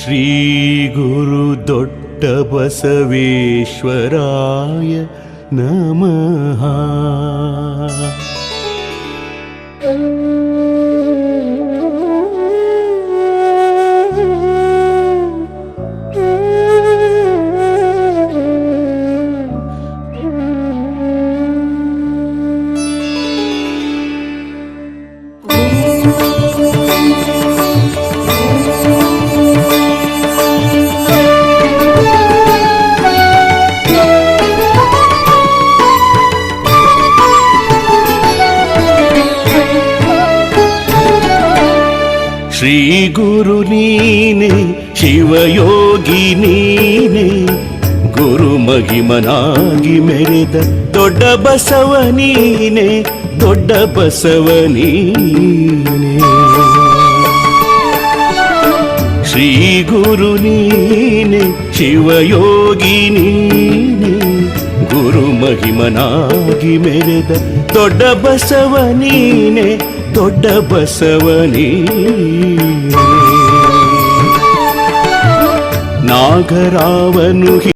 ಶ್ರೀ ಗುರು ದೊಡ್ಡ ಬಸವೇಶ್ವರಾಯ ನಮಃ. ಶ್ರೀ ಗುರು ನೀನೆ, ಶಿವಯೋಗಿ ನೀನೆ, ಗುರು ಮಹಿಮನಾಗಿ ಮೆರೆದ ದೊಡ್ಡ ಬಸವ ನೀನೆ, ದೊಡ್ಡ ಬಸವ ನೀನೆ. ಶ್ರೀ ಗುರು ನೀನೆ, ಶಿವಯೋಗಿ ನೀನೆ, ಗುರು ಮಹಿಮನಾಗಿ ಮೆರೆದ ದೊಡ್ಡ ಬಸವ ನೀನೆ, ದೊಡ್ಡ ಬಸವ ನೀನೆ. ನಾಗರಾವನು